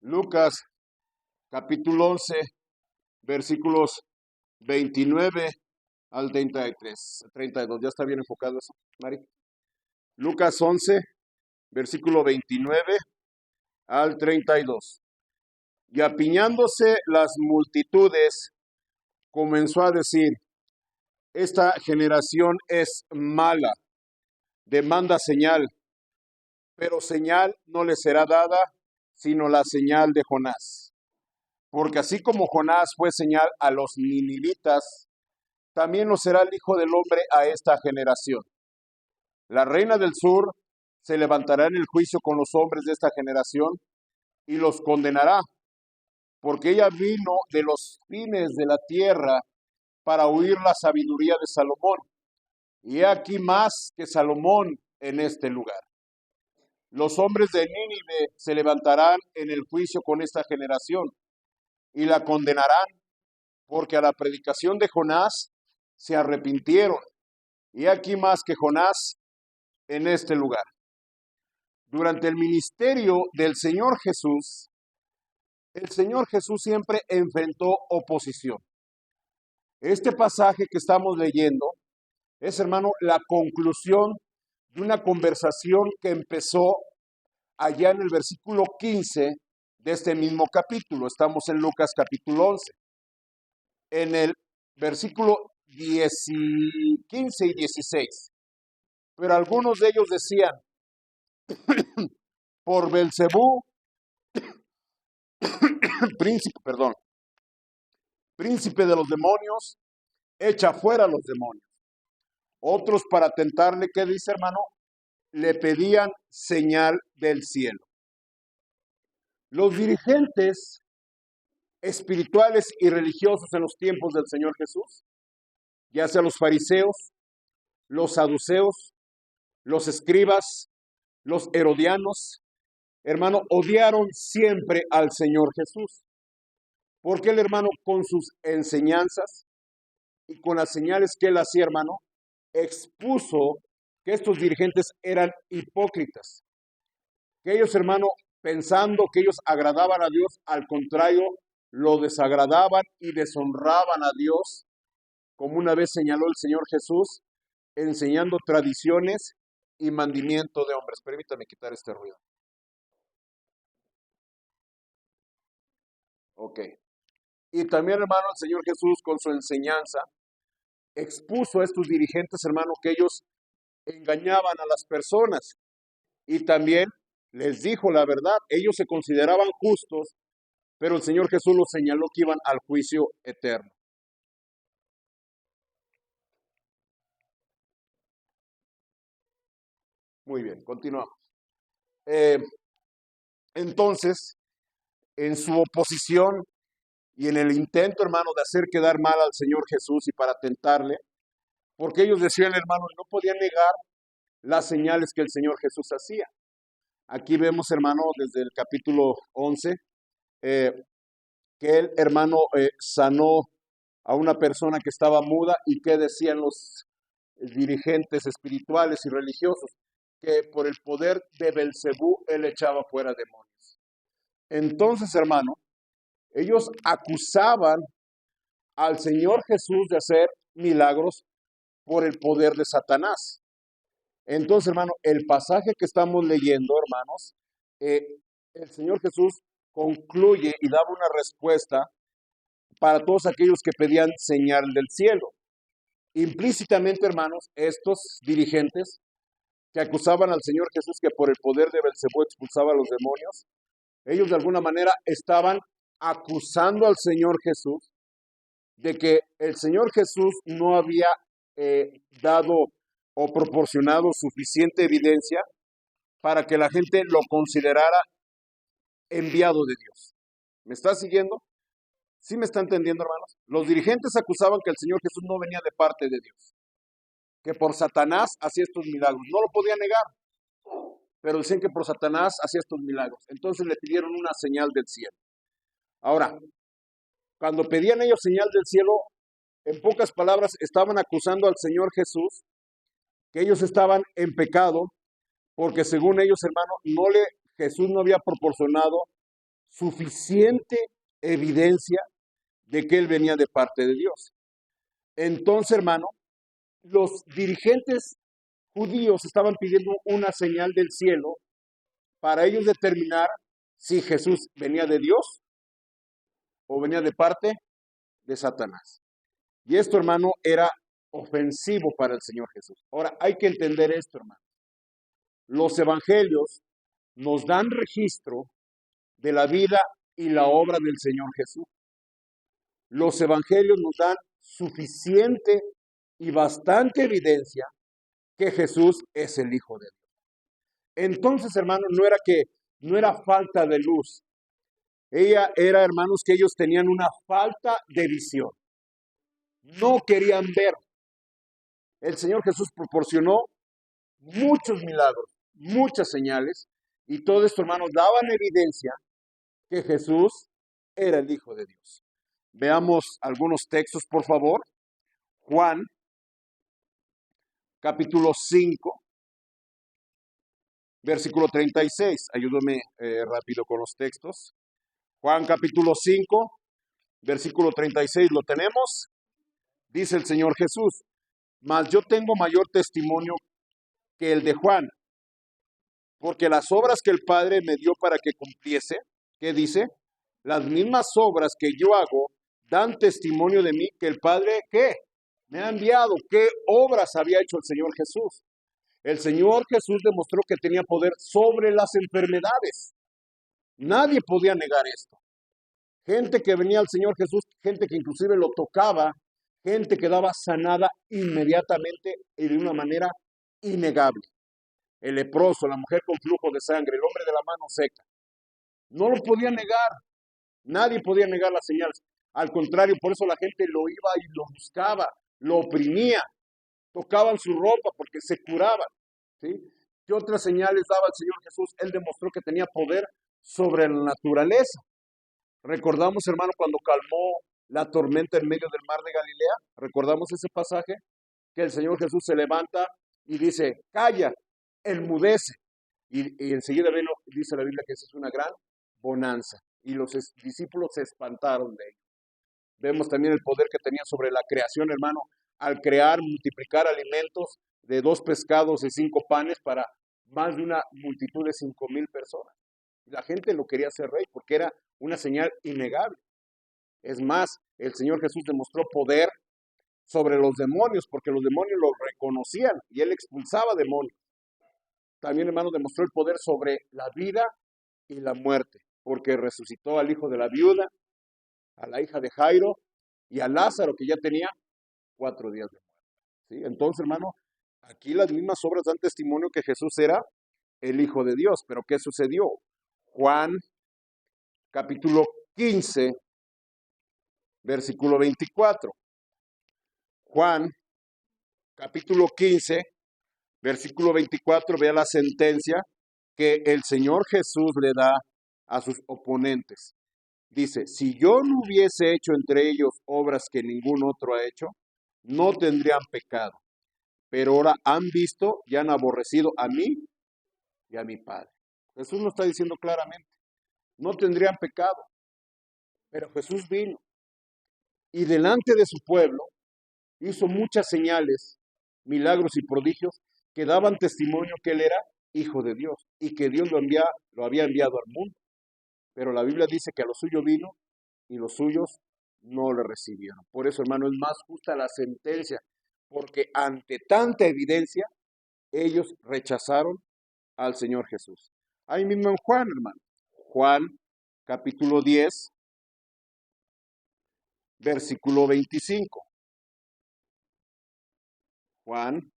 Lucas capítulo 11, versículos 29 al 33, 32. ¿Ya está bien enfocado eso, Mari? Lucas 11, versículo 29 al 32. Y apiñándose las multitudes, comenzó a decir: esta generación es mala, demanda señal, pero señal no le será dada, sino la señal de Jonás. Porque así como Jonás fue señal a los ninivitas, también lo será el Hijo del Hombre a esta generación. La reina del sur se levantará en el juicio con los hombres de esta generación y los condenará, porque ella vino de los fines de la tierra para oír la sabiduría de Salomón. Y he aquí más que Salomón en este lugar. Los hombres de Nínive se levantarán en el juicio con esta generación y la condenarán, porque a la predicación de Jonás se arrepintieron. Y aquí más que Jonás en este lugar. Durante el ministerio del Señor Jesús, el Señor Jesús siempre enfrentó oposición. Este pasaje que estamos leyendo es, hermano, la conclusión de una conversación que empezó allá en el versículo 15 de este mismo capítulo. Estamos en Lucas capítulo 11. En el versículo 15 y 16. Pero algunos de ellos decían: por Belcebú, príncipe de los demonios, echa fuera a los demonios. Otros, para tentarle, ¿qué dice, hermano? Le pedían señal del cielo. Los dirigentes espirituales y religiosos en los tiempos del Señor Jesús, ya sea los fariseos, los saduceos, los escribas, los herodianos, hermano, odiaron siempre al Señor Jesús. Porque el hermano, con sus enseñanzas y con las señales que él hacía, hermano, expuso que estos dirigentes eran hipócritas. Que ellos, hermano, pensando que ellos agradaban a Dios, al contrario, lo desagradaban y deshonraban a Dios, como una vez señaló el Señor Jesús, enseñando tradiciones y mandamiento de hombres. Permítame quitar este ruido. Ok. Y también, hermano, el Señor Jesús con su enseñanza expuso a estos dirigentes, hermano, que ellos engañaban a las personas. Y también les dijo la verdad. Ellos se consideraban justos, pero el Señor Jesús los señaló que iban al juicio eterno. Muy bien, continuamos. Entonces, en su oposición y en el intento, hermano, de hacer quedar mal al Señor Jesús y para tentarle, porque ellos decían, hermano, no podían negar las señales que el Señor Jesús hacía. Aquí vemos, hermano, desde el capítulo 11, que él, hermano, sanó a una persona que estaba muda, y que decían los dirigentes espirituales y religiosos, que por el poder de Belcebú él echaba fuera demonios. Entonces, hermano, ellos acusaban al Señor Jesús de hacer milagros por el poder de Satanás. Entonces, hermano, el pasaje que estamos leyendo, hermanos, el Señor Jesús concluye y daba una respuesta para todos aquellos que pedían señal del cielo. Implícitamente, hermanos, estos dirigentes que acusaban al Señor Jesús que por el poder de Belcebú expulsaba a los demonios, ellos de alguna manera estaban acusando al Señor Jesús de que el Señor Jesús no había dado o proporcionado suficiente evidencia para que la gente lo considerara enviado de Dios. ¿Me está siguiendo? ¿Sí me está entendiendo, hermanos? Los dirigentes acusaban que el Señor Jesús no venía de parte de Dios, que por Satanás hacía estos milagros. No lo podía negar, pero decían que por Satanás hacía estos milagros. Entonces le pidieron una señal del cielo. Ahora, cuando pedían ellos señal del cielo, en pocas palabras, estaban acusando al Señor Jesús que ellos estaban en pecado, porque según ellos, hermano, Jesús no había proporcionado suficiente evidencia de que él venía de parte de Dios. Entonces, hermano, los dirigentes judíos estaban pidiendo una señal del cielo para ellos determinar si Jesús venía de Dios o venía de parte de Satanás. Y esto, hermano, era ofensivo para el Señor Jesús. Ahora, hay que entender esto, hermano. Los evangelios nos dan registro de la vida y la obra del Señor Jesús. Los evangelios nos dan suficiente y bastante evidencia que Jesús es el Hijo de Dios. Entonces, hermano, no era falta de luz. Era, hermanos, que ellos tenían una falta de visión. No querían ver. El Señor Jesús proporcionó muchos milagros, muchas señales, y todo esto, hermanos, daban evidencia que Jesús era el Hijo de Dios. Veamos algunos textos, por favor. Juan, capítulo 5, versículo 36. Ayúdame rápido con los textos. Juan, capítulo 5, versículo 36. ¿Lo tenemos? Dice el Señor Jesús: mas yo tengo mayor testimonio que el de Juan, porque las obras que el Padre me dio para que cumpliese, ¿qué dice? Las mismas obras que yo hago dan testimonio de mí que el Padre, ¿qué? Me ha enviado. ¿Qué obras había hecho el Señor Jesús? El Señor Jesús demostró que tenía poder sobre las enfermedades. Nadie podía negar esto. Gente que venía al Señor Jesús, gente que inclusive lo tocaba, gente que daba sanada inmediatamente y de una manera innegable. El leproso, la mujer con flujo de sangre, el hombre de la mano seca. No lo podía negar. Nadie podía negar las señales. Al contrario, por eso la gente lo iba y lo buscaba, lo oprimía, tocaban su ropa porque se curaban. ¿Sí? ¿Qué otras señales daba el Señor Jesús? Él demostró que tenía poder sobre la naturaleza. Recordamos, hermano, cuando calmó la tormenta en medio del mar de Galilea. Recordamos ese pasaje, que el Señor Jesús se levanta y dice: calla, enmudece. Y enseguida dice la Biblia que esa es una gran bonanza. Y los discípulos se espantaron de ello. Vemos también el poder que tenía sobre la creación, hermano, al crear, multiplicar alimentos de 2 pescados y 5 panes para más de una multitud de 5,000 personas. La gente lo quería hacer rey porque era una señal innegable. Es más, el Señor Jesús demostró poder sobre los demonios porque los demonios lo reconocían y él expulsaba demonios. También, hermano, demostró el poder sobre la vida y la muerte porque resucitó al hijo de la viuda, a la hija de Jairo y a Lázaro, que ya tenía 4 días de muerte. ¿Sí? Entonces, hermano, aquí las mismas obras dan testimonio que Jesús era el Hijo de Dios. Pero ¿qué sucedió? Juan, capítulo 15, versículo 24. Juan, capítulo 15, versículo 24, vea la sentencia que el Señor Jesús le da a sus oponentes. Dice: si yo no hubiese hecho entre ellos obras que ningún otro ha hecho, no tendrían pecado. Pero ahora han visto y han aborrecido a mí y a mi Padre. Jesús lo está diciendo claramente. No tendrían pecado. Pero Jesús vino y delante de su pueblo hizo muchas señales, milagros y prodigios que daban testimonio que él era Hijo de Dios y que Dios lo había enviado al mundo. Pero la Biblia dice que a los suyos vino y los suyos no le recibieron. Por eso, hermano, es más justa la sentencia, porque ante tanta evidencia, ellos rechazaron al Señor Jesús. Ahí mismo en Juan, hermano. Juan, capítulo 10, versículo 25. Juan,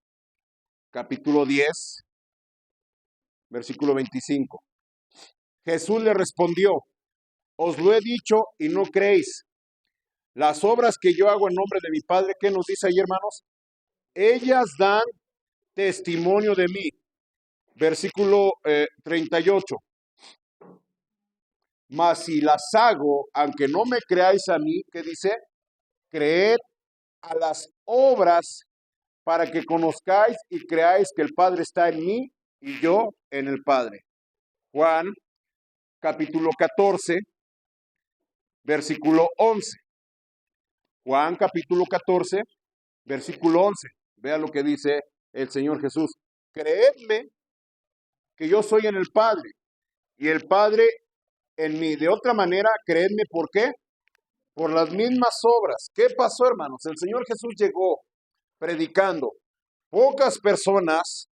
capítulo 10, versículo 25. Jesús le respondió: os lo he dicho y no creéis. Las obras que yo hago en nombre de mi Padre, ¿qué nos dice ahí, hermanos? Ellas dan testimonio de mí. Versículo 38. Mas si las hago, aunque no me creáis a mí, ¿qué dice? Creed a las obras para que conozcáis y creáis que el Padre está en mí y yo en el Padre. Juan, capítulo 14, versículo 11. Juan capítulo 14, versículo 11. Vea lo que dice el Señor Jesús. Creedme que yo soy en el Padre y el Padre en mí. De otra manera, creedme, ¿por qué? Por las mismas obras. ¿Qué pasó, hermanos? El Señor Jesús llegó predicando. Pocas personas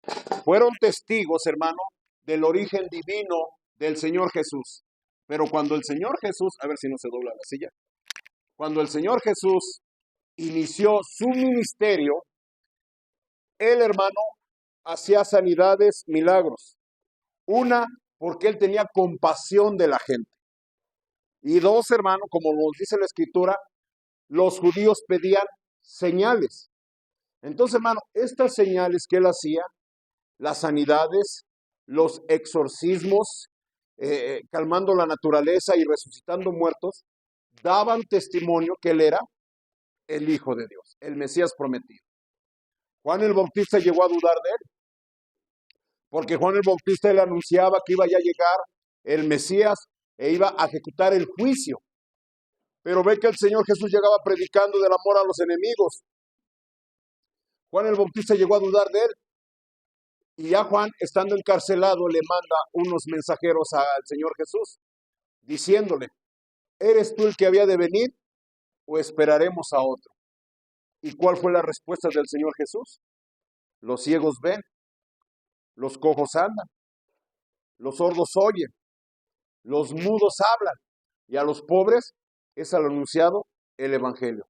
fueron testigos, hermano, del origen divino del Señor Jesús. Pero cuando el Señor Jesús, a ver si no se dobla la silla, cuando el Señor Jesús inició su ministerio, el hermano hacía sanidades, milagros. Una, porque él tenía compasión de la gente. Y dos, hermano, como nos dice la Escritura, los judíos pedían señales. Entonces, hermano, estas señales que él hacía, las sanidades, los exorcismos, calmando la naturaleza y resucitando muertos, daban testimonio que él era el Hijo de Dios, el Mesías prometido. Juan el Bautista llegó a dudar de él, porque Juan el Bautista le anunciaba que iba ya a llegar el Mesías e iba a ejecutar el juicio. Pero ve que el Señor Jesús llegaba predicando del amor a los enemigos. Juan el Bautista llegó a dudar de él. Y ya Juan, estando encarcelado, le manda unos mensajeros al Señor Jesús, diciéndole, ¿eres tú el que había de venir o esperaremos a otro? ¿Y cuál fue la respuesta del Señor Jesús? Los ciegos ven, los cojos andan, los sordos oyen, los mudos hablan, y a los pobres es al anunciado el Evangelio.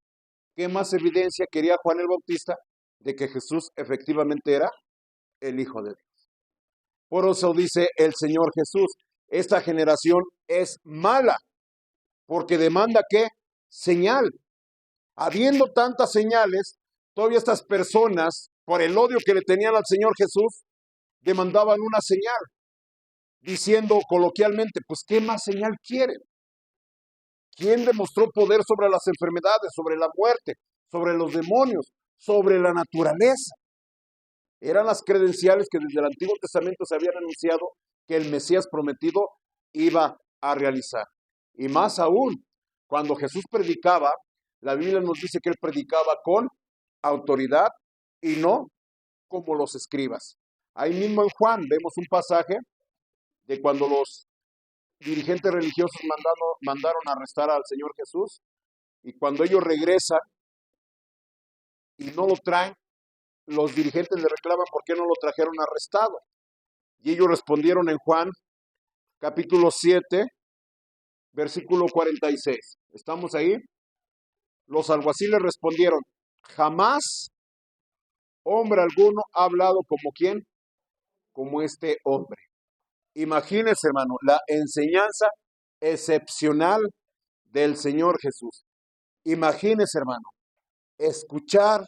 ¿Qué más evidencia quería Juan el Bautista de que Jesús efectivamente era el Hijo de Dios? Por eso dice el Señor Jesús, esta generación es mala, porque demanda ¿qué? Señal. Habiendo tantas señales, todavía estas personas, por el odio que le tenían al Señor Jesús, demandaban una señal, diciendo coloquialmente, pues ¿qué más señal quieren? ¿Quién demostró poder sobre las enfermedades, sobre la muerte, sobre los demonios, sobre la naturaleza? Eran las credenciales que desde el Antiguo Testamento se habían anunciado que el Mesías prometido iba a realizar. Y más aún, cuando Jesús predicaba, la Biblia nos dice que él predicaba con autoridad y no como los escribas. Ahí mismo en Juan vemos un pasaje de cuando los dirigentes religiosos mandaron a arrestar al Señor Jesús, y cuando ellos regresan y no lo traen, los dirigentes le reclaman por qué no lo trajeron arrestado. Y ellos respondieron en Juan capítulo 7, versículo 46. ¿Estamos ahí? Los alguaciles respondieron, jamás hombre alguno ha hablado como ¿quién? Como este hombre. Imagínense, hermano, la enseñanza excepcional del Señor Jesús. Imagínense, hermano, escuchar,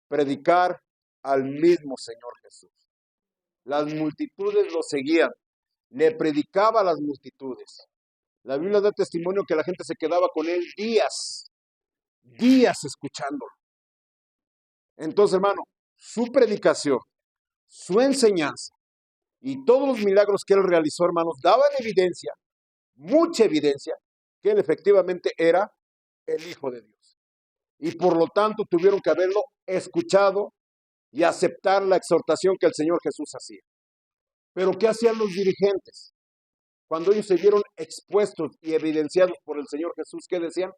predicar al mismo Señor Jesús. Las multitudes lo seguían, le predicaba a las multitudes. La Biblia da testimonio que la gente se quedaba con él días escuchándolo. Entonces, hermano, su predicación, su enseñanza y todos los milagros que él realizó, hermanos, daban evidencia, mucha evidencia, que él efectivamente era el Hijo de Dios. Y por lo tanto tuvieron que haberlo escuchado y aceptar la exhortación que el Señor Jesús hacía. Pero ¿qué hacían los dirigentes? Cuando ellos se vieron expuestos y evidenciados por el Señor Jesús, ¿qué decían?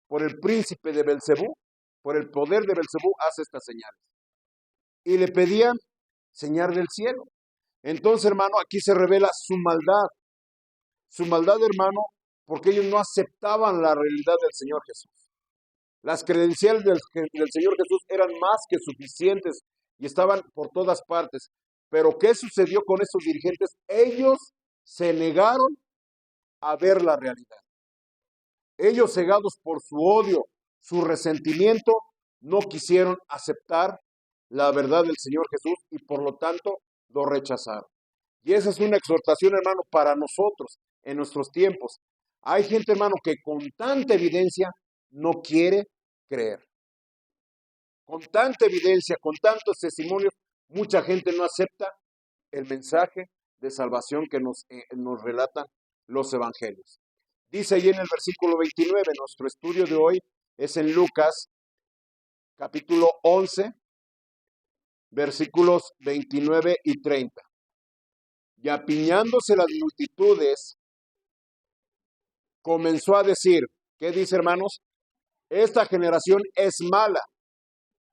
Por el príncipe de Belcebú, por el poder de Belcebú, hace estas señales. Y le pedían señal del cielo. Entonces, hermano, aquí se revela su maldad. Su maldad, hermano, porque ellos no aceptaban la realidad del Señor Jesús. Las credenciales del Señor Jesús eran más que suficientes y estaban por todas partes. Pero ¿qué sucedió con esos dirigentes? Ellos se negaron a ver la realidad. Ellos, cegados por su odio, su resentimiento, no quisieron aceptar la verdad del Señor Jesús y por lo tanto lo rechazaron. Y esa es una exhortación, hermano, para nosotros en nuestros tiempos. Hay gente, hermano, que con tanta evidencia no quiere creer. Con tanta evidencia, con tantos testimonios, mucha gente no acepta el mensaje de salvación que nos relatan los evangelios. Dice ahí en el versículo 29, nuestro estudio de hoy es en Lucas, capítulo 11, versículos 29 y 30. Y apiñándose las multitudes, comenzó a decir, ¿qué dice, hermanos? Esta generación es mala,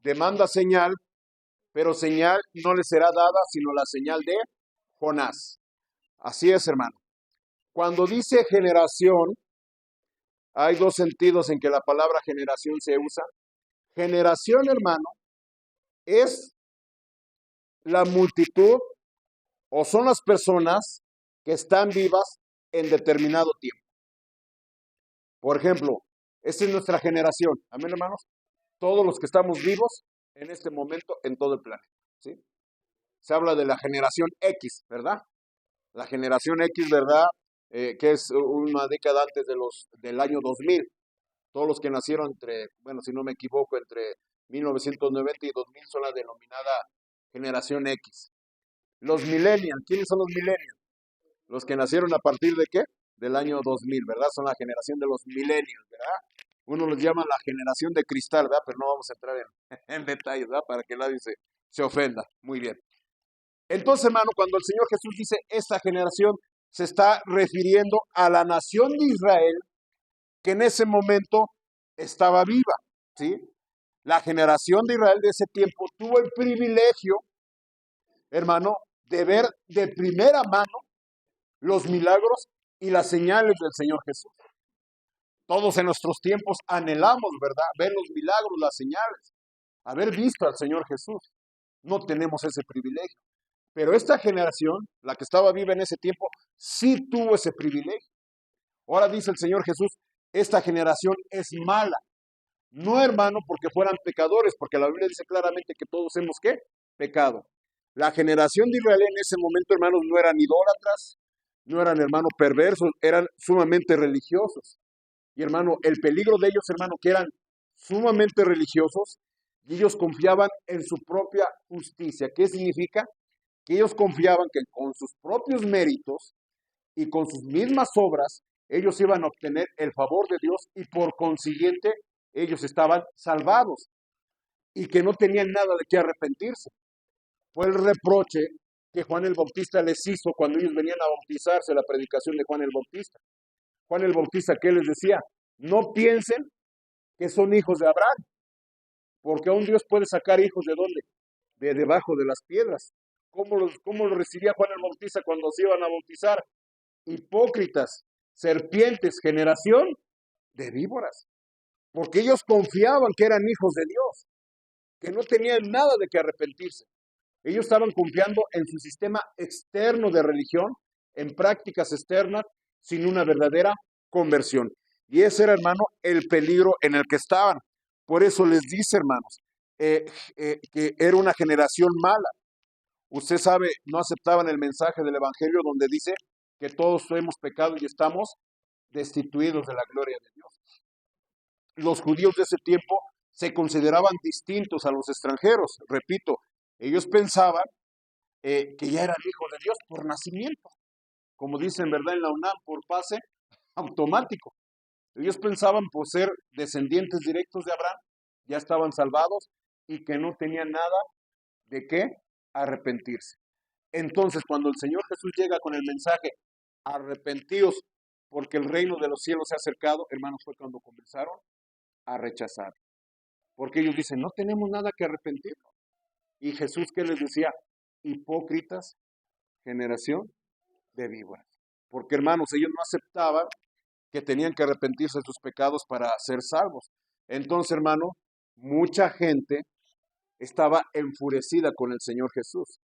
demanda señal, pero señal no le será dada sino la señal de Jonás. Así es, hermano. Cuando dice generación, hay dos sentidos en que la palabra generación se usa. Generación, hermano, es la multitud o son las personas que están vivas en determinado tiempo. Por ejemplo, esta es nuestra generación. Amén, hermanos. Todos los que estamos vivos en este momento en todo el planeta. ¿Sí? Se habla de la generación X, ¿verdad? La generación X, ¿verdad? Que es una década antes del año 2000. Todos los que nacieron entre, bueno, si no me equivoco, entre 1990 y 2000 son la denominada generación X. Los millennials, ¿quiénes son los millennials? Los que nacieron a partir de qué? Del año 2000, ¿verdad? Son la generación de los millennials, ¿verdad? Uno los llama la generación de cristal, ¿verdad? Pero no vamos a entrar en detalles, ¿verdad? Para que nadie se ofenda. Muy bien. Entonces, hermano, cuando el Señor Jesús dice esta generación, se está refiriendo a la nación de Israel que en ese momento estaba viva, ¿sí? La generación de Israel de ese tiempo tuvo el privilegio, hermano, de ver de primera mano los milagros y las señales del Señor Jesús. Todos en nuestros tiempos anhelamos, ¿verdad? Ver los milagros, las señales, haber visto al Señor Jesús. No tenemos ese privilegio. Pero esta generación, la que estaba viva en ese tiempo, sí tuvo ese privilegio. Ahora dice el Señor Jesús, esta generación es mala. No, hermano, porque fueran pecadores, porque la Biblia dice claramente que todos hemos, ¿qué? Pecado. La generación de Israel en ese momento, hermanos, no eran idólatras, no eran, hermanos, perversos, eran sumamente religiosos. Y, hermano, el peligro de ellos, hermano, que eran sumamente religiosos, y ellos confiaban en su propia justicia. ¿Qué significa? Que ellos confiaban que con sus propios méritos y con sus mismas obras, ellos iban a obtener el favor de Dios y por consiguiente ellos estaban salvados y que no tenían nada de qué arrepentirse. Fue el reproche que Juan el Bautista les hizo cuando ellos venían a bautizarse, la predicación de Juan el Bautista. Juan el Bautista, ¿qué les decía? No piensen que son hijos de Abraham, porque aún Dios puede sacar hijos de dónde? De debajo de las piedras. ¿Cómo lo recibía Juan el Bautista cuando se iban a bautizar? Hipócritas, serpientes, generación de víboras. Porque ellos confiaban que eran hijos de Dios, que no tenían nada de que arrepentirse. Ellos estaban confiando en su sistema externo de religión, en prácticas externas, sin una verdadera conversión. Y ese era, hermano, el peligro en el que estaban. Por eso les dice, hermanos, que era una generación mala. Usted sabe, no aceptaban el mensaje del Evangelio donde dice que todos hemos pecado y estamos destituidos de la gloria de Dios. Los judíos de ese tiempo se consideraban distintos a los extranjeros. Repito, ellos pensaban que ya eran hijos de Dios por nacimiento, como dicen, ¿verdad? En la UNAM, por pase automático. Ellos pensaban por ser descendientes directos de Abraham, ya estaban salvados y que no tenían nada de qué arrepentirse. Entonces, cuando el Señor Jesús llega con el mensaje, arrepentidos porque el reino de los cielos se ha acercado, hermanos, fue cuando comenzaron a rechazar. Porque ellos dicen, no tenemos nada que arrepentirnos. Y Jesús, ¿qué les decía? Hipócritas, generación de víboras. Porque, hermanos, ellos no aceptaban que tenían que arrepentirse de sus pecados para ser salvos. Entonces, hermano, mucha gente estaba enfurecida con el Señor Jesús.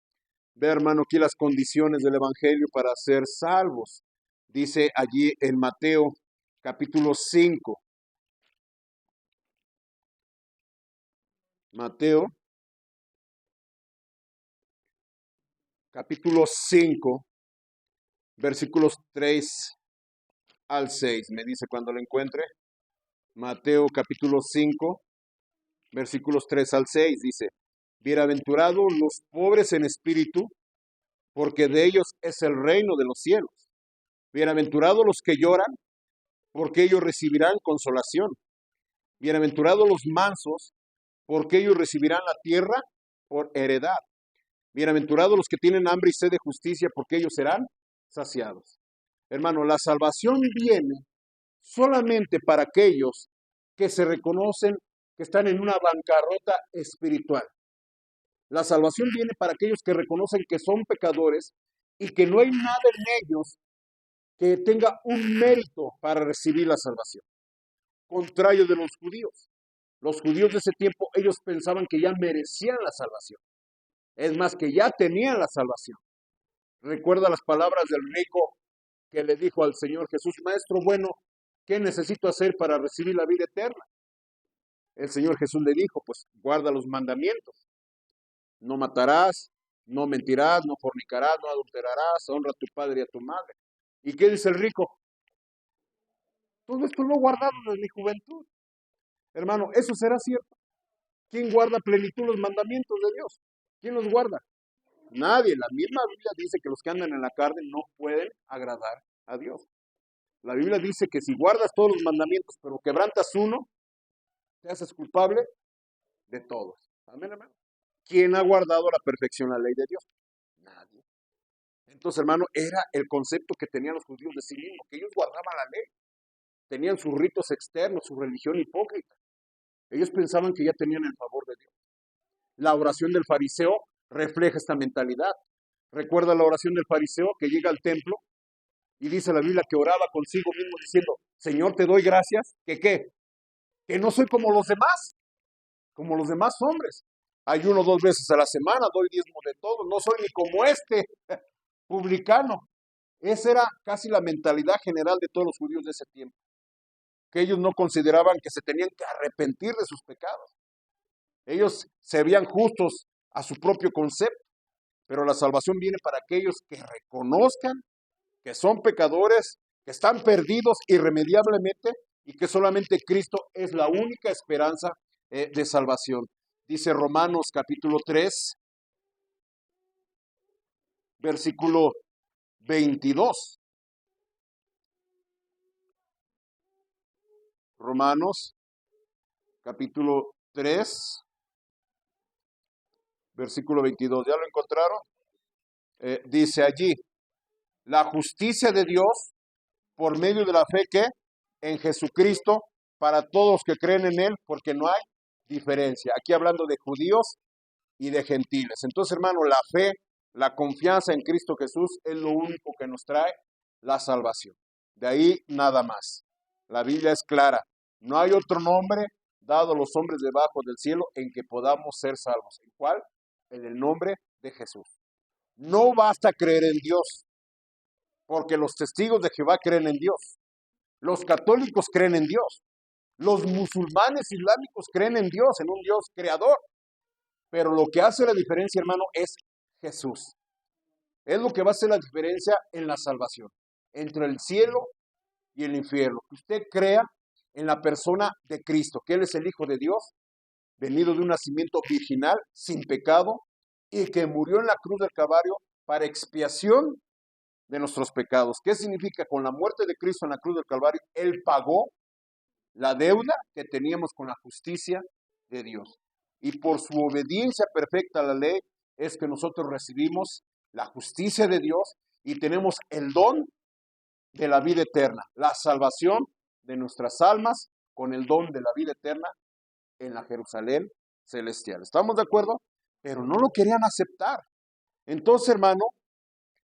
Ve, hermano, aquí las condiciones del Evangelio para ser salvos. Dice allí en Mateo capítulo 5. Mateo capítulo 5, versículos 3 al 6. Me dice cuando lo encuentre. Mateo capítulo 5, versículos 3 al 6. Dice, bienaventurados los pobres en espíritu, porque de ellos es el reino de los cielos. Bienaventurados los que lloran, porque ellos recibirán consolación. Bienaventurados los mansos, porque ellos recibirán la tierra por heredad. Bienaventurados los que tienen hambre y sed de justicia, porque ellos serán saciados. Hermano, la salvación viene solamente para aquellos que se reconocen que están en una bancarrota espiritual. La salvación viene para aquellos que reconocen que son pecadores y que no hay nada en ellos que tenga un mérito para recibir la salvación. Contrario de los judíos. Los judíos de ese tiempo, ellos pensaban que ya merecían la salvación. Es más, que ya tenían la salvación. Recuerda las palabras del rico que le dijo al Señor Jesús: Maestro bueno, ¿qué necesito hacer para recibir la vida eterna? El Señor Jesús le dijo: pues guarda los mandamientos. No matarás, no mentirás, no fornicarás, no adulterarás, honra a tu padre y a tu madre. ¿Y qué dice el rico? Todo esto lo he guardado desde mi juventud. Hermano, ¿eso será cierto? ¿Quién guarda a plenitud los mandamientos de Dios? ¿Quién los guarda? Nadie. La misma Biblia dice que los que andan en la carne no pueden agradar a Dios. La Biblia dice que si guardas todos los mandamientos, pero quebrantas uno, te haces culpable de todos. Amén, hermano. ¿Quién ha guardado a la perfección la ley de Dios? Nadie. Entonces, hermano, era el concepto que tenían los judíos de sí mismos, que ellos guardaban la ley. Tenían sus ritos externos, su religión hipócrita. Ellos pensaban que ya tenían el favor de Dios. La oración del fariseo refleja esta mentalidad. Recuerda la oración del fariseo que llega al templo y dice la Biblia que oraba consigo mismo diciendo: Señor, te doy gracias, ¿que qué? Que no soy como los demás hombres. Ayuno 2 veces a la semana, doy diezmo de todo, no soy ni como este publicano. Esa era casi la mentalidad general de todos los judíos de ese tiempo, que ellos no consideraban que se tenían que arrepentir de sus pecados. Ellos se veían justos a su propio concepto, pero la salvación viene para aquellos que reconozcan que son pecadores, que están perdidos irremediablemente y que solamente Cristo es la única esperanza de salvación. Dice Romanos capítulo 3, versículo 22. Romanos capítulo 3, versículo 22. ¿Ya lo encontraron? Dice allí: la justicia de Dios por medio de la fe que en Jesucristo para todos los que creen en Él, porque no hay diferencia. Aquí hablando de judíos y de gentiles. Entonces, hermano, la fe, la confianza en Cristo Jesús es lo único que nos trae la salvación. De ahí nada más. La Biblia es clara. No hay otro nombre dado a los hombres debajo del cielo en que podamos ser salvos. ¿En cuál? En el nombre de Jesús. No basta creer en Dios, porque los testigos de Jehová creen en Dios. Los católicos creen en Dios. Los musulmanes islámicos creen en Dios, en un Dios creador. Pero lo que hace la diferencia, hermano, es Jesús. Es lo que va a hacer la diferencia en la salvación, entre el cielo y el infierno. Que usted crea en la persona de Cristo, que Él es el Hijo de Dios, venido de un nacimiento virginal, sin pecado, y que murió en la cruz del Calvario para expiación de nuestros pecados. ¿Qué significa? Con la muerte de Cristo en la cruz del Calvario, Él pagó la deuda que teníamos con la justicia de Dios. Y por su obediencia perfecta a la ley es que nosotros recibimos la justicia de Dios y tenemos el don de la vida eterna, la salvación de nuestras almas con el don de la vida eterna en la Jerusalén celestial. ¿Estamos de acuerdo? Pero no lo querían aceptar. Entonces, hermano,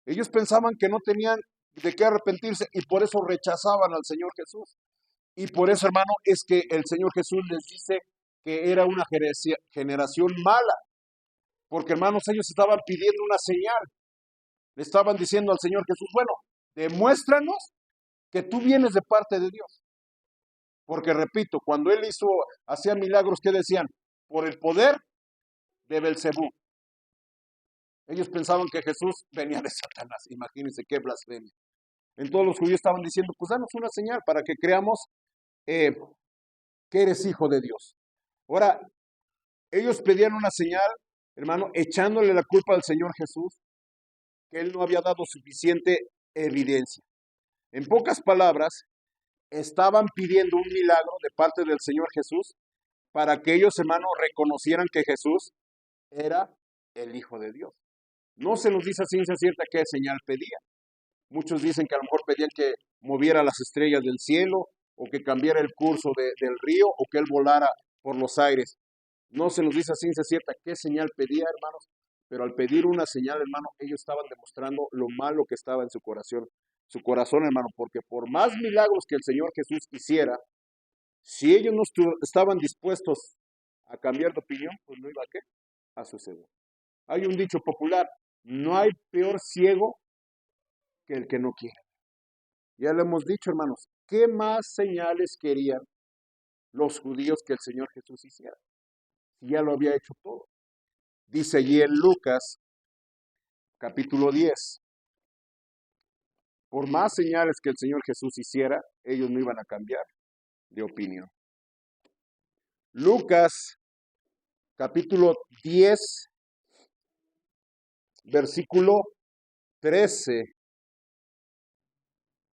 ellos pensaban que no tenían de qué arrepentirse y por eso rechazaban al Señor Jesús. Y por eso, hermano, es que el Señor Jesús les dice que era una generación mala. Porque, hermanos, ellos estaban pidiendo una señal. Le estaban diciendo al Señor Jesús: bueno, demuéstranos que tú vienes de parte de Dios. Porque, repito, cuando Él hacía milagros, ¿qué decían? Por el poder de Belcebú. Ellos pensaban que Jesús venía de Satanás. Imagínense qué blasfemia. Entonces los judíos estaban diciendo: pues danos una señal para que creamos que eres hijo de Dios. Ahora, ellos pedían una señal, hermano, echándole la culpa al Señor Jesús, que Él no había dado suficiente evidencia. En pocas palabras, estaban pidiendo un milagro de parte del Señor Jesús para que ellos, hermanos, reconocieran que Jesús era el Hijo de Dios. No se nos dice a ciencia cierta qué señal pedía. Muchos dicen que a lo mejor pedían que moviera las estrellas del cielo, o que cambiara el curso del río, o que él volara por los aires. No se nos dice a ciencia cierta qué señal pedía, hermanos, pero al pedir una señal, hermano, ellos estaban demostrando lo malo que estaba en su corazón, hermano, porque por más milagros que el Señor Jesús hiciera, si ellos no estaban dispuestos a cambiar de opinión, pues no iba a suceder. Hay un dicho popular: no hay peor ciego que el que no quiere. Ya lo hemos dicho, hermanos, ¿qué más señales querían los judíos que el Señor Jesús hiciera? Si ya lo había hecho todo. Dice allí en Lucas, capítulo 10, por más señales que el Señor Jesús hiciera, ellos no iban a cambiar de opinión. Lucas, capítulo 10, versículo 13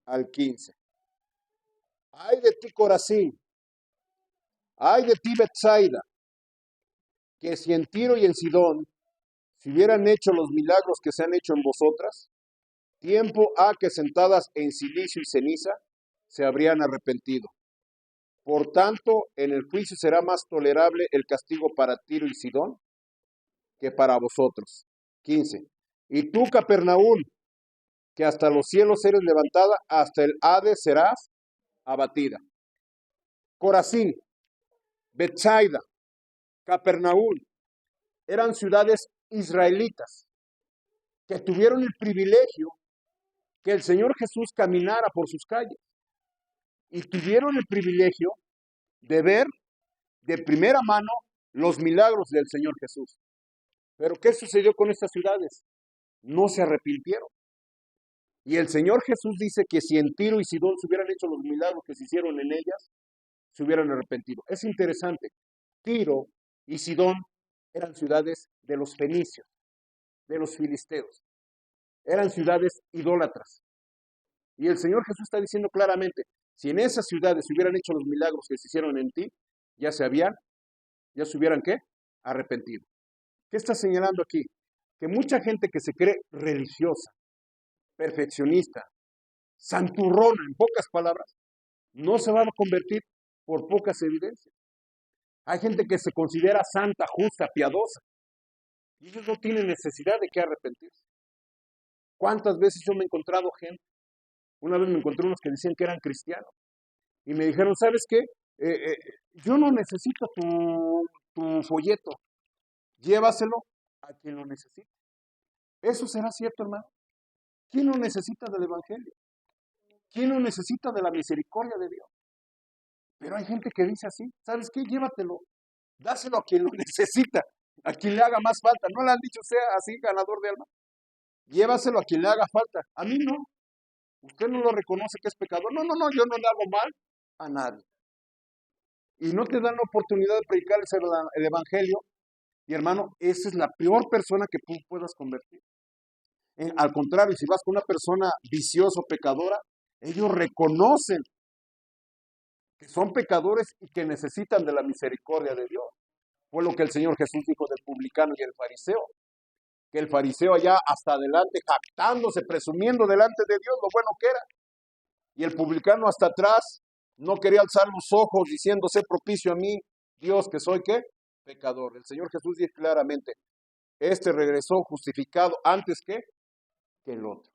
al 15. Ay de ti, Corazín, ay de ti, Betsaida, que si en Tiro y en Sidón se hubieran hecho los milagros que se han hecho en vosotras, tiempo ha que sentadas en silicio y ceniza se habrían arrepentido. Por tanto, en el juicio será más tolerable el castigo para Tiro y Sidón que para vosotros. 15. Y tú, Capernaúm, que hasta los cielos eres levantada, hasta el Hades serás abatida. Corazín, Betsaida, Capernaúm, eran ciudades israelitas que tuvieron el privilegio que el Señor Jesús caminara por sus calles, y tuvieron el privilegio de ver de primera mano los milagros del Señor Jesús. Pero ¿qué sucedió con estas ciudades? No se arrepintieron. Y el Señor Jesús dice que si en Tiro y Sidón se hubieran hecho los milagros que se hicieron en ellas, se hubieran arrepentido. Es interesante. Tiro y Sidón eran ciudades de los fenicios, de los filisteos. Eran ciudades idólatras. Y el Señor Jesús está diciendo claramente, si en esas ciudades se hubieran hecho los milagros que se hicieron en ti, ya se hubieran ¿qué? Arrepentido. ¿Qué está señalando aquí? Que mucha gente que se cree religiosa, perfeccionista, santurrona, en pocas palabras, no se va a convertir por pocas evidencias. Hay gente que se considera santa, justa, piadosa, y ellos no tienen necesidad de que arrepentirse. ¿Cuántas veces yo me he encontrado gente? Una vez me encontré unos que decían que eran cristianos, y me dijeron, ¿sabes qué? Yo no necesito tu folleto, llévaselo a quien lo necesite. ¿Eso será cierto, hermano? ¿Quién no necesita del Evangelio? ¿Quién no necesita de la misericordia de Dios? Pero hay gente que dice así, ¿sabes qué? Llévatelo, dáselo a quien lo necesita, a quien le haga más falta. ¿No le han dicho sea así, ganador de alma? Llévaselo a quien le haga falta. A mí no. Usted no lo reconoce que es pecador. No, yo no le hago mal a nadie. Y no te dan la oportunidad de predicarles el Evangelio. Y hermano, esa es la peor persona que tú puedas convertir. Al contrario, si vas con una persona viciosa o pecadora, ellos reconocen que son pecadores y que necesitan de la misericordia de Dios. Fue lo que el Señor Jesús dijo del publicano y el fariseo. Que el fariseo allá hasta adelante, jactándose, presumiendo delante de Dios lo bueno que era. Y el publicano hasta atrás no quería alzar los ojos diciendo, sé propicio a mí, Dios, que soy ¿qué? Pecador. El Señor Jesús dice claramente, este regresó justificado antes que el otro.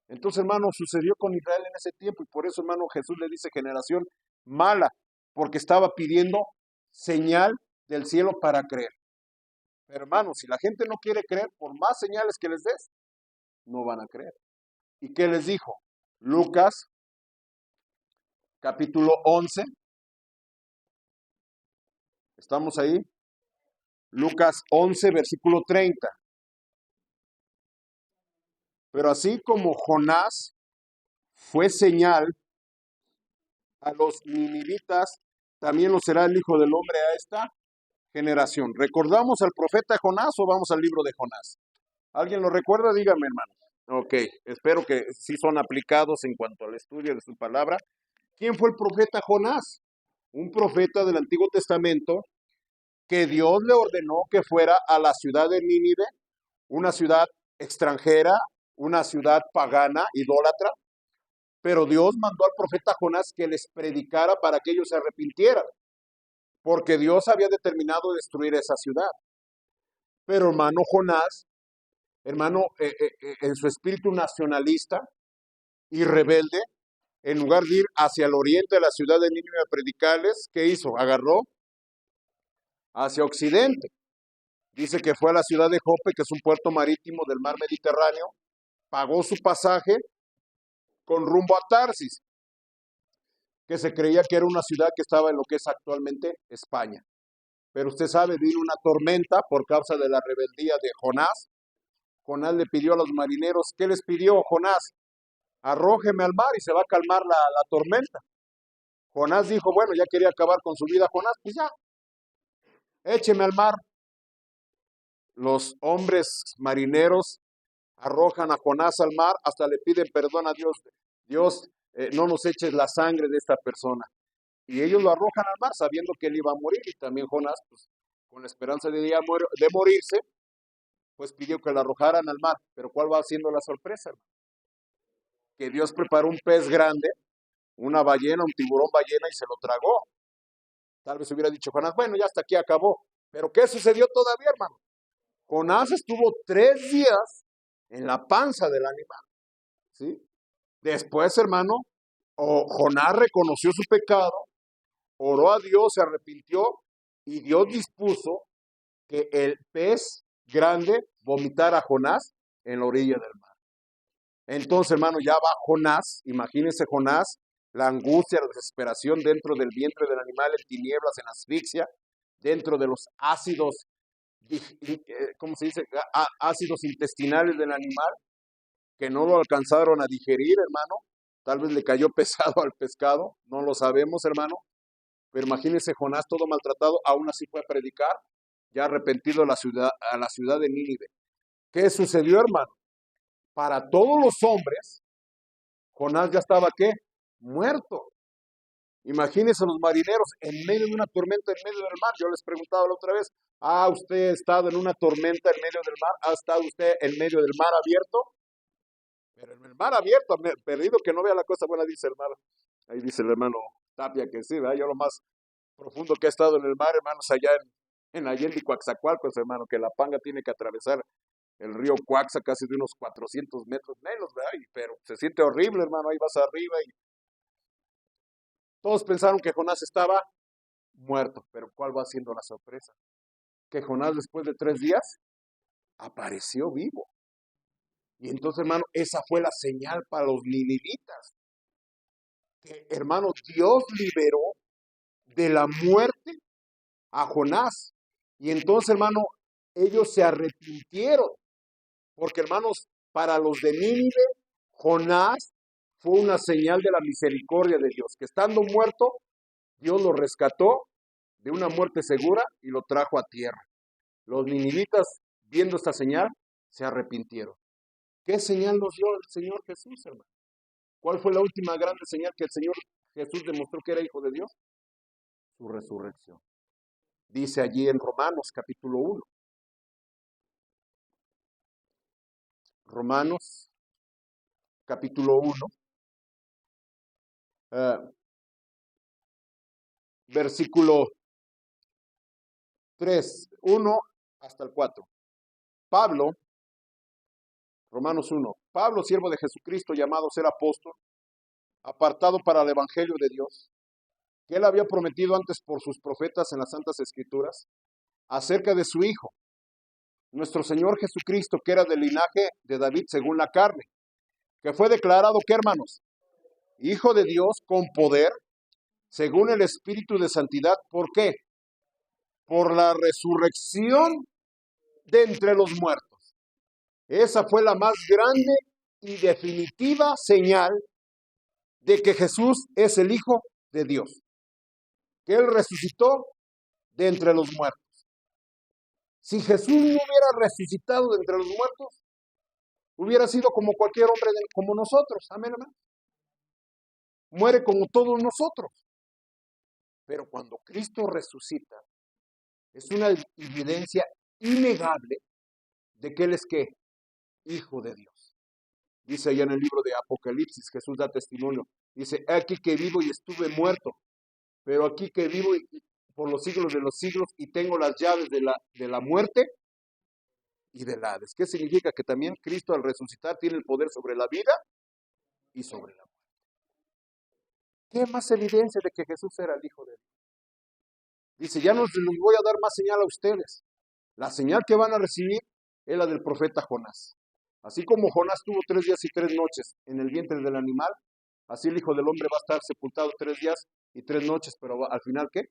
Entonces, hermano, sucedió con Israel en ese tiempo, y por eso, hermano, Jesús le dice generación mala, porque estaba pidiendo señal del cielo para creer. Pero, hermano, si la gente no quiere creer, por más señales que les des, no van a creer. ¿Y qué les dijo? Lucas, capítulo 11. ¿Estamos ahí? Lucas 11, versículo 30. Pero así como Jonás fue señal a los ninivitas, también lo será el Hijo del Hombre a esta generación. ¿Recordamos al profeta Jonás o vamos al libro de Jonás? ¿Alguien lo recuerda? Dígame, hermano. Ok, espero que sí son aplicados en cuanto al estudio de su palabra. ¿Quién fue el profeta Jonás? Un profeta del Antiguo Testamento que Dios le ordenó que fuera a la ciudad de Nínive, una ciudad extranjera, una ciudad pagana, idólatra, pero Dios mandó al profeta Jonás que les predicara para que ellos se arrepintieran, porque Dios había determinado destruir esa ciudad. Pero hermano Jonás, hermano, en su espíritu nacionalista y rebelde, en lugar de ir hacia el oriente de la ciudad de Nínive a predicarles, ¿qué hizo? Agarró hacia occidente. Dice que fue a la ciudad de Jope, que es un puerto marítimo del mar Mediterráneo, pagó su pasaje con rumbo a Tarsis, que se creía que era una ciudad que estaba en lo que es actualmente España. Pero usted sabe, vino una tormenta por causa de la rebeldía de Jonás. Jonás le pidió a los marineros, ¿qué les pidió Jonás? Arrójeme al mar y se va a calmar la tormenta. Jonás dijo, bueno, ya quería acabar con su vida Jonás, pues ya, écheme al mar. Los hombres marineros arrojan a Jonás al mar, hasta le piden perdón a Dios. Dios, no nos eches la sangre de esta persona. Y ellos lo arrojan al mar sabiendo que él iba a morir. Y también Jonás, pues, con la esperanza de morirse, pues pidió que lo arrojaran al mar. Pero ¿cuál va siendo la sorpresa? Que Dios preparó un pez grande, una ballena, un tiburón ballena, y se lo tragó. Tal vez hubiera dicho Jonás, bueno, ya hasta aquí acabó. Pero ¿qué sucedió todavía, hermano? Jonás estuvo 3 días en la panza del animal, ¿sí? Después, hermano, Jonás reconoció su pecado, oró a Dios, se arrepintió y Dios dispuso que el pez grande vomitara a Jonás en la orilla del mar. Entonces, hermano, ya va Jonás, imagínense Jonás, la angustia, la desesperación dentro del vientre del animal, en tinieblas, en asfixia, dentro de los ácidos, ¿cómo se dice? Ácidos intestinales del animal, que no lo alcanzaron a digerir, hermano. Tal vez le cayó pesado al pescado, no lo sabemos, hermano. Pero imagínense Jonás todo maltratado, aún así fue a predicar, ya arrepentido a la ciudad de Nínive. ¿Qué sucedió, hermano? Para todos los hombres, Jonás ya estaba, ¿qué? Muerto. Imagínense los marineros en medio de una tormenta, en medio del mar. Yo les preguntaba la otra vez, ¿ha usted estado en una tormenta en medio del mar? ¿Ha estado usted en medio del mar abierto? Pero en el mar abierto, perdido que no vea la cosa buena, dice el mar. Ahí dice el hermano Tapia que sí, ¿verdad? Yo lo más profundo que he estado en el mar, hermanos, allá en Allende y Coaxacualcos, hermano, que la panga tiene que atravesar el río Coaxa casi de unos 400 metros menos, ¿verdad? Pero se siente horrible, hermano, ahí vas arriba y todos pensaron que Jonás estaba muerto, pero ¿cuál va siendo la sorpresa? Que Jonás después de 3 días apareció vivo. Y entonces, hermano, esa fue la señal para los ninivitas. Que, hermano, Dios liberó de la muerte a Jonás. Y entonces, hermano, ellos se arrepintieron. Porque, hermanos, para los de Nínive, Jonás fue una señal de la misericordia de Dios. Que estando muerto, Dios lo rescató de una muerte segura y lo trajo a tierra. Los ninivitas, viendo esta señal, se arrepintieron. ¿Qué señal nos dio el Señor Jesús, hermano? ¿Cuál fue la última grande señal que el Señor Jesús demostró que era hijo de Dios? Su resurrección. Dice allí en Romanos capítulo 1. Romanos capítulo 1, versículo 3, 1 hasta el 4. Pablo, Romanos 1, Pablo, siervo de Jesucristo, llamado a ser apóstol, apartado para el evangelio de Dios, que él había prometido antes por sus profetas en las Santas Escrituras, acerca de su Hijo, nuestro Señor Jesucristo, que era del linaje de David según la carne, que fue declarado, ¿qué, hermanos? Hijo de Dios con poder, según el Espíritu de Santidad. ¿Por qué? Por la resurrección de entre los muertos. Esa fue la más grande y definitiva señal de que Jesús es el Hijo de Dios, que Él resucitó de entre los muertos. Si Jesús no hubiera resucitado de entre los muertos, Hubiera sido como cualquier hombre como nosotros. Amén, hermano. Muere como todos nosotros. Pero cuando Cristo resucita, es una evidencia innegable de que Él es ¿qué? Hijo de Dios. Dice allá en el libro de Apocalipsis, Jesús da testimonio. Dice, aquí que vivo y estuve muerto, pero aquí que vivo por los siglos de los siglos y tengo las llaves de la muerte y del Hades. ¿Qué significa? Que también Cristo al resucitar tiene el poder sobre la vida y sobre la muerte. ¿Qué más evidencia de que Jesús era el Hijo de Dios? Dice, ya no les voy a dar más señal a ustedes. La señal que van a recibir es la del profeta Jonás. Así como Jonás tuvo 3 días y 3 noches en el vientre del animal, así el Hijo del Hombre va a estar sepultado 3 días y 3 noches, pero al final, ¿qué?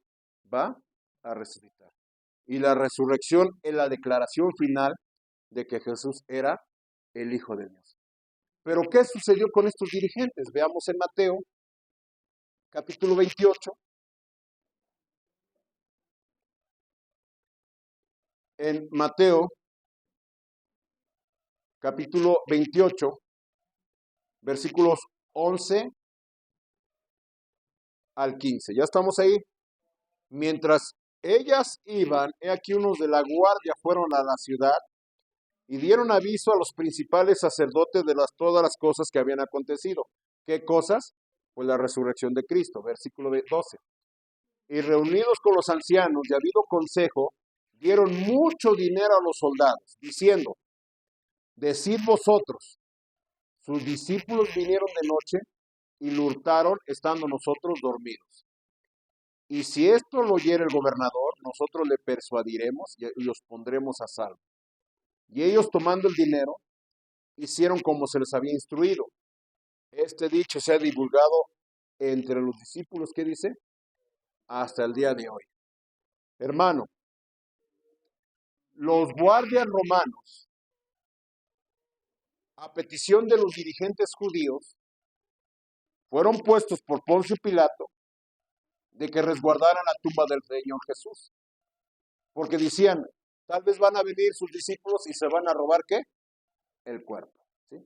Va a resucitar. Y la resurrección es la declaración final de que Jesús era el Hijo de Dios. Pero ¿qué sucedió con estos dirigentes? Veamos en Mateo, capítulo 28. En Mateo, capítulo 28, versículos 11 al 15. ¿Ya estamos ahí? Mientras ellas iban, he aquí unos de la guardia fueron a la ciudad y dieron aviso a los principales sacerdotes de todas las cosas que habían acontecido. ¿Qué cosas? Pues la resurrección de Cristo, versículo 12. Y reunidos con los ancianos y habido consejo, dieron mucho dinero a los soldados, diciendo, decid vosotros, sus discípulos vinieron de noche y lo hurtaron estando nosotros dormidos. Y si esto lo oyere el gobernador, nosotros le persuadiremos y los pondremos a salvo. Y ellos tomando el dinero, hicieron como se les había instruido. Este dicho se ha divulgado entre los discípulos, ¿qué dice? Hasta el día de hoy. Hermano, los guardias romanos, a petición de los dirigentes judíos, fueron puestos por Poncio Pilato de que resguardaran la tumba del Señor Jesús. Porque decían, tal vez van a venir sus discípulos y se van a robar, ¿qué? El cuerpo. ¿Sí?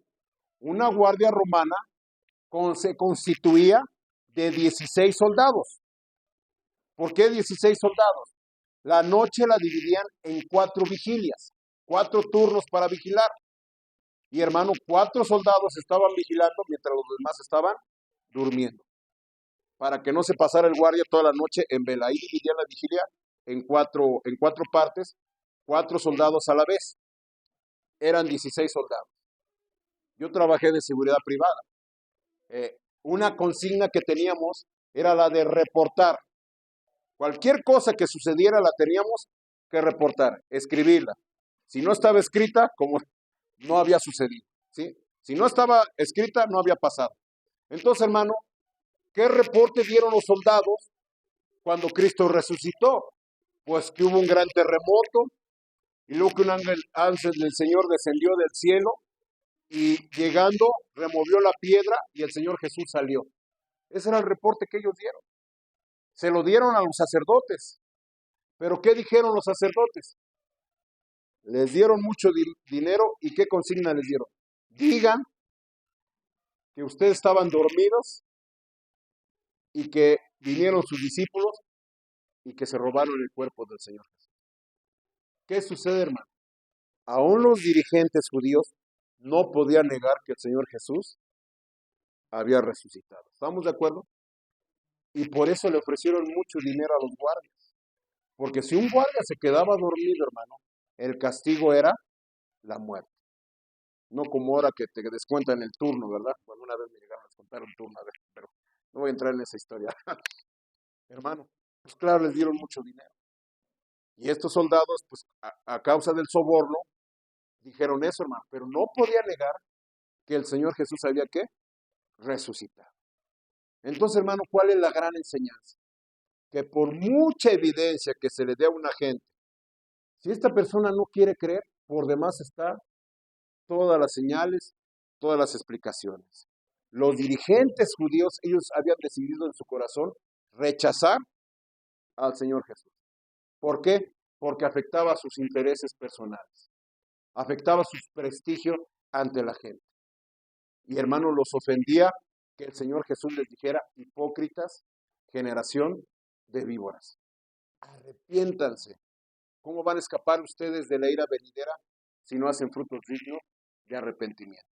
Una guardia romana se constituía de 16 soldados. ¿Por qué 16 soldados? La noche la dividían en 4 vigilias, 4 turnos para vigilar. Y hermano, 4 soldados estaban vigilando mientras los demás estaban durmiendo. Para que no se pasara el guardia toda la noche en vela. Ahí dividían la vigilia en cuatro partes, 4 soldados a la vez. Eran 16 soldados. Yo trabajé de seguridad privada. Una consigna que teníamos era la de reportar. Cualquier cosa que sucediera la teníamos que reportar, escribirla. Si no estaba escrita, como no había sucedido. ¿Sí? Si no estaba escrita, no había pasado. Entonces, hermano, ¿qué reporte dieron los soldados cuando Cristo resucitó? Pues que hubo un gran terremoto y luego que un ángel del Señor descendió del cielo y llegando removió la piedra y el Señor Jesús salió. Ese era el reporte que ellos dieron. Se lo dieron a los sacerdotes. ¿Pero qué dijeron los sacerdotes? Les dieron mucho dinero y ¿qué consigna les dieron? Digan que ustedes estaban dormidos y que vinieron sus discípulos y que se robaron el cuerpo del Señor Jesús. ¿Qué sucede, hermano? Aún los dirigentes judíos no podían negar que el Señor Jesús había resucitado. ¿Estamos de acuerdo? Y por eso le ofrecieron mucho dinero a los guardias. Porque si un guardia se quedaba dormido, hermano, el castigo era la muerte. No como ahora que te descuentan el turno, ¿verdad? Cuando una vez me llegaron a descontar un turno, a ver, pero no voy a entrar en esa historia. Hermano, pues claro, les dieron mucho dinero. Y estos soldados, pues a causa del soborno, dijeron eso, hermano, pero no podía negar que el Señor Jesús había que resucitar. Entonces, hermano, ¿cuál es la gran enseñanza? Que por mucha evidencia que se le dé a una gente, si esta persona no quiere creer, por demás está todas las señales, todas las explicaciones. Los dirigentes judíos, ellos habían decidido en su corazón rechazar al Señor Jesús. ¿Por qué? Porque afectaba sus intereses personales, afectaba su prestigio ante la gente. Y hermano, los ofendía que el Señor Jesús les dijera: hipócritas, generación de víboras. Arrepiéntanse. ¿Cómo van a escapar ustedes de la ira venidera si no hacen frutos dignos de arrepentimiento?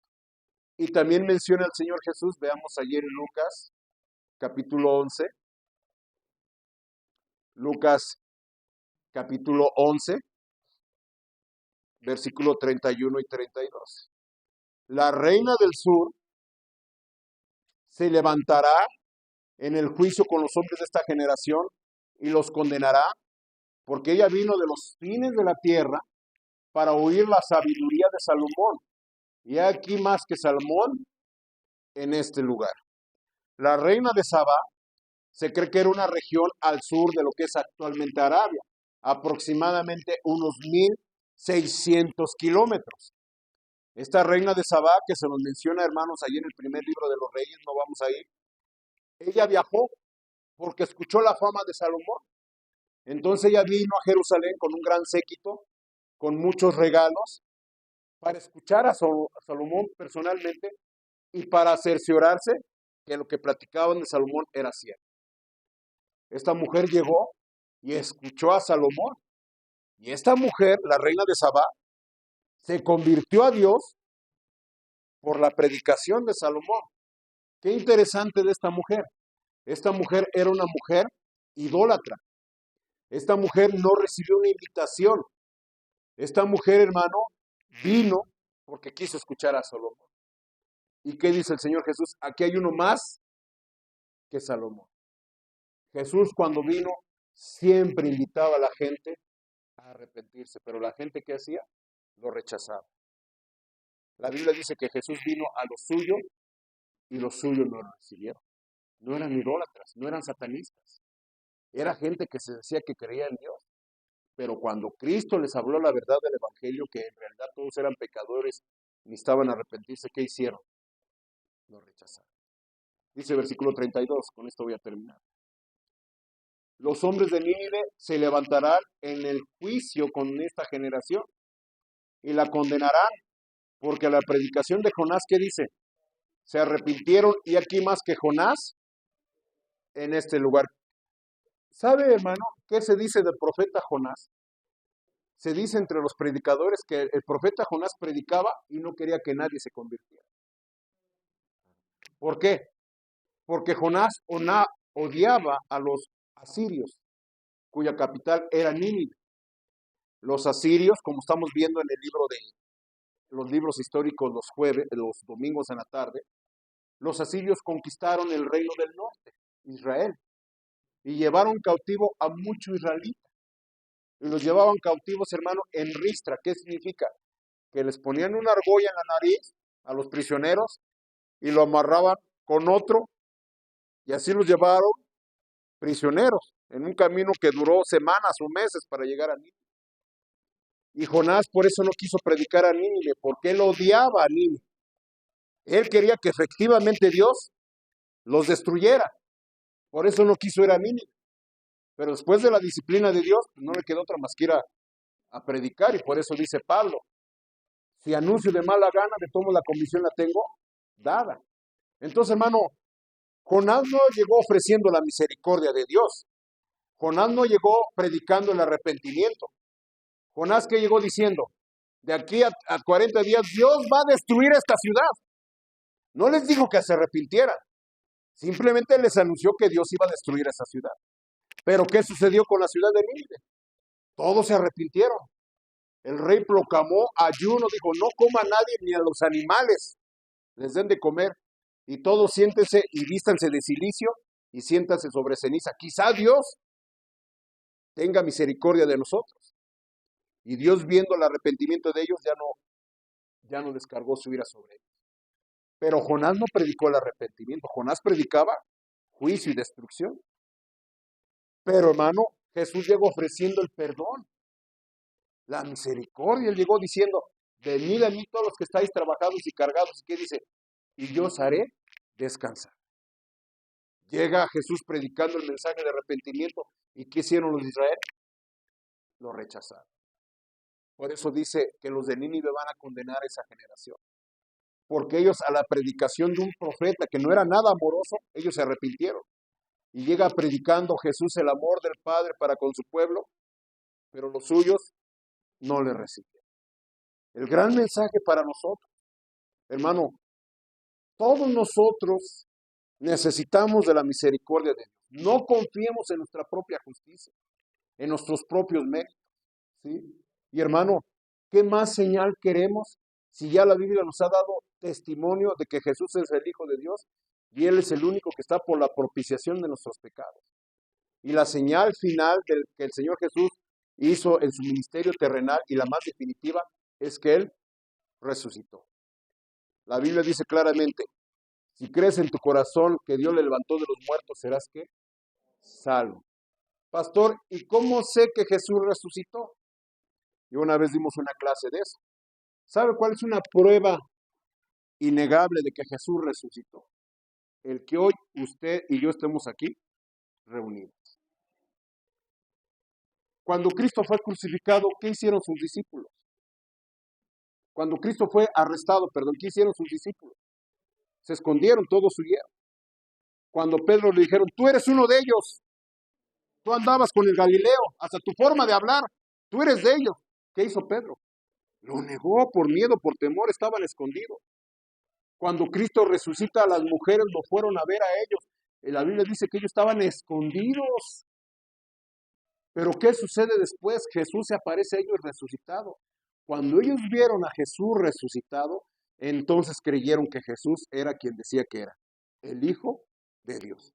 Y también menciona el Señor Jesús, veamos ayer en Lucas, capítulo 11, Lucas capítulo 11, versículo 31 y 32. La reina del sur se levantará en el juicio con los hombres de esta generación y los condenará, porque ella vino de los fines de la tierra para oír la sabiduría de Salomón. Y hay aquí más que Salomón en este lugar. La reina de Sabá se cree que era una región al sur de lo que es actualmente Arabia, aproximadamente unos 1600 kilómetros. Esta reina de Sabá, que se nos menciona, hermanos, ahí en el primer libro de los Reyes, no vamos a ir, ella viajó porque escuchó la fama de Salomón. Entonces ella vino a Jerusalén con un gran séquito, con muchos regalos, para escuchar a Salomón personalmente y para cerciorarse que lo que platicaban de Salomón era cierto. Esta mujer llegó y escuchó a Salomón. Y esta mujer, la reina de Sabá, se convirtió a Dios por la predicación de Salomón. Qué interesante de esta mujer. Esta mujer era una mujer idólatra. Esta mujer no recibió una invitación. Esta mujer, hermano, vino porque quiso escuchar a Salomón. ¿Y qué dice el Señor Jesús? Aquí hay uno más que Salomón. Jesús, cuando vino, siempre invitaba a la gente a arrepentirse, pero la gente, ¿qué hacía? Lo rechazaba. La Biblia dice que Jesús vino a lo suyo y los suyos no lo recibieron. No eran idólatras, no eran satanistas. Era gente que se decía que creía en Dios. Pero cuando Cristo les habló la verdad del Evangelio, que en realidad todos eran pecadores y necesitaban arrepentirse, ¿qué hicieron? Lo rechazaron. Dice versículo 32, con esto voy a terminar. Los hombres de Nínive se levantarán en el juicio con esta generación y la condenarán, porque la predicación de Jonás, ¿qué dice? Se arrepintieron y aquí más que Jonás en este lugar. ¿Sabe, hermano, qué se dice del profeta Jonás? Se dice entre los predicadores que el profeta Jonás predicaba y no quería que nadie se convirtiera. ¿Por qué? Porque Jonás odiaba a los asirios, cuya capital era Nínive. Los asirios, como estamos viendo en el libro de los libros históricos los jueves, los domingos en la tarde, los asirios conquistaron el reino del norte, Israel, y llevaron cautivo a muchos israelitas. Y los llevaban cautivos, hermano, en ristra. ¿Qué significa? Que les ponían una argolla en la nariz a los prisioneros y lo amarraban con otro y así los llevaron prisioneros en un camino que duró semanas o meses para llegar a Nínive. Y Jonás por eso no quiso predicar a Nínive, porque él odiaba a Nínive. Él quería que efectivamente Dios los destruyera. Por eso no quiso ir a Nínive. Pero después de la disciplina de Dios, pues no le quedó otra más que ir a predicar. Y por eso dice Pablo, si anuncio de mala gana, de tomo la comisión la tengo dada. Entonces, hermano, Jonás no llegó ofreciendo la misericordia de Dios. Jonás no llegó predicando el arrepentimiento. Jonás que llegó diciendo, de aquí a 40 días Dios va a destruir esta ciudad. No les dijo que se arrepintieran. Simplemente les anunció que Dios iba a destruir esa ciudad. Pero ¿qué sucedió con la ciudad de Nínive? Todos se arrepintieron. El rey proclamó ayuno, dijo, no coma a nadie ni a los animales. Les den de comer. Y todos siéntense y vístanse de cilicio y siéntanse sobre ceniza. Quizá Dios tenga misericordia de nosotros. Y Dios, viendo el arrepentimiento de ellos, ya no descargó su ira sobre ellos. Pero Jonás no predicó el arrepentimiento. Jonás predicaba juicio y destrucción. Pero, hermano, Jesús llegó ofreciendo el perdón, la misericordia. Él llegó diciendo, venid a mí todos los que estáis trabajados y cargados. ¿Y qué dice? Y yo os haré descansar. Llega Jesús predicando el mensaje de arrepentimiento. ¿Y qué hicieron los de Israel? Lo rechazaron. Por eso dice que los de Nínive van a condenar a esa generación. porque ellos a la predicación de un profeta que no era nada amoroso, ellos se arrepintieron. Y llega predicando Jesús el amor del Padre para con su pueblo, pero los suyos no le reciben. El gran mensaje para nosotros, hermano, todos nosotros necesitamos de la misericordia de Dios. No confiemos en nuestra propia justicia, en nuestros propios méritos, ¿sí? Y hermano, ¿qué más señal queremos si ya la Biblia nos ha dado testimonio de que Jesús es el Hijo de Dios y Él es el único que está por la propiciación de nuestros pecados? Y la señal final que el Señor Jesús hizo en su ministerio terrenal y la más definitiva es que Él resucitó. La Biblia dice claramente, si crees en tu corazón que Dios le levantó de los muertos, serás ¿qué? Salvo. Pastor, ¿y cómo sé que Jesús resucitó? Y una vez dimos una clase de eso. ¿Sabe cuál es una prueba innegable de que Jesús resucitó? El que hoy usted y yo estemos aquí reunidos. Cuando Cristo fue crucificado, ¿qué hicieron sus discípulos? Cuando Cristo fue arrestado, ¿qué hicieron sus discípulos? Se escondieron, todos huyeron. Cuando Pedro le dijeron, tú eres uno de ellos, tú andabas con el Galileo, hasta tu forma de hablar, tú eres de ellos. ¿Qué hizo Pedro? Lo negó por miedo, por temor, estaban escondidos. Cuando Cristo resucita, a las mujeres lo fueron a ver a ellos. La Biblia dice que ellos estaban escondidos. Pero ¿qué sucede después? Jesús se aparece a ellos resucitado. Cuando ellos vieron a Jesús resucitado, entonces creyeron que Jesús era quien decía que era, el Hijo de Dios.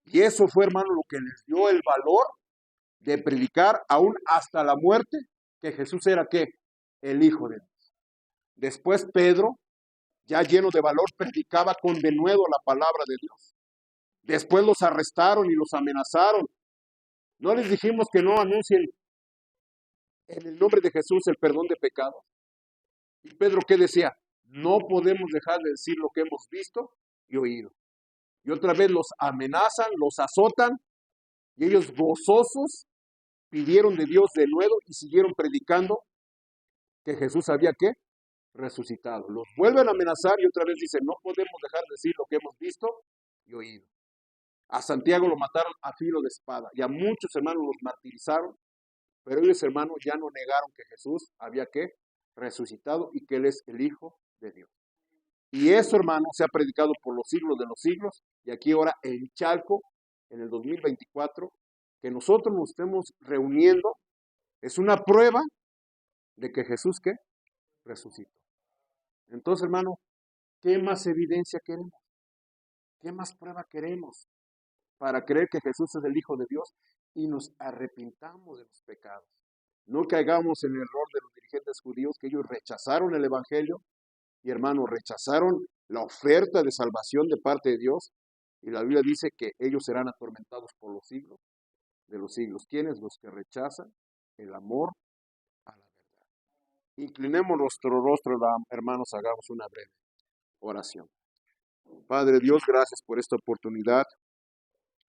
Y eso fue, hermano, lo que les dio el valor de predicar aún hasta la muerte, que Jesús era ¿qué? El Hijo de Dios. Después Pedro, ya lleno de valor, predicaba con denuedo la palabra de Dios. Después los arrestaron y los amenazaron. No les dijimos que no anuncien en el nombre de Jesús el perdón de pecados. Y Pedro, ¿qué decía? No podemos dejar de decir lo que hemos visto y oído. Y otra vez los amenazan, los azotan, y ellos gozosos pidieron de Dios de nuevo y siguieron predicando que Jesús había ¿qué? Resucitado. Los vuelven a amenazar y otra vez dicen, no podemos dejar de decir lo que hemos visto y oído. A Santiago lo mataron a filo de espada y a muchos hermanos los martirizaron, pero ellos hermanos ya no negaron que Jesús había ¿qué? Resucitado y que Él es el Hijo de Dios. Y eso, hermano, se ha predicado por los siglos de los siglos, y aquí ahora en Chalco, en el 2024, que nosotros nos estemos reuniendo, es una prueba de que Jesús, ¿qué? Resucitó. Entonces, hermano, ¿qué más evidencia queremos? ¿Qué más prueba queremos para creer que Jesús es el Hijo de Dios y nos arrepintamos de los pecados? No caigamos en el error de los dirigentes judíos, que ellos rechazaron el Evangelio y, hermano, rechazaron la oferta de salvación de parte de Dios, y la Biblia dice que ellos serán atormentados por los siglos de los siglos. ¿Quiénes? Los que rechazan el amor a la verdad. Inclinemos nuestro rostro, hermanos, hagamos una breve oración. Padre Dios, gracias por esta oportunidad.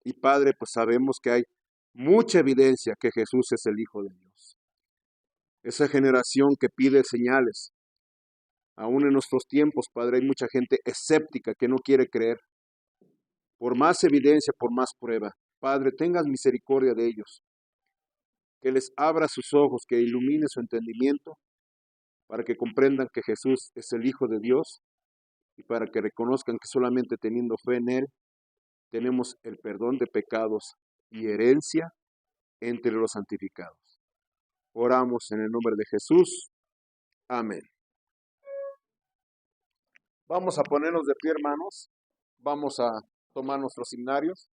Y Padre, pues sabemos que hay mucha evidencia que Jesús es el Hijo de Dios. Esa generación que pide señales. Aún en nuestros tiempos, Padre, hay mucha gente escéptica que no quiere creer. Por más evidencia, por más prueba. Padre, tengas misericordia de ellos. Que les abra sus ojos, que ilumine su entendimiento, para que comprendan que Jesús es el Hijo de Dios y para que reconozcan que solamente teniendo fe en Él, tenemos el perdón de pecados y herencia entre los santificados. Oramos en el nombre de Jesús. Amén. Vamos a ponernos de pie, hermanos. Vamos a tomar nuestros himnarios.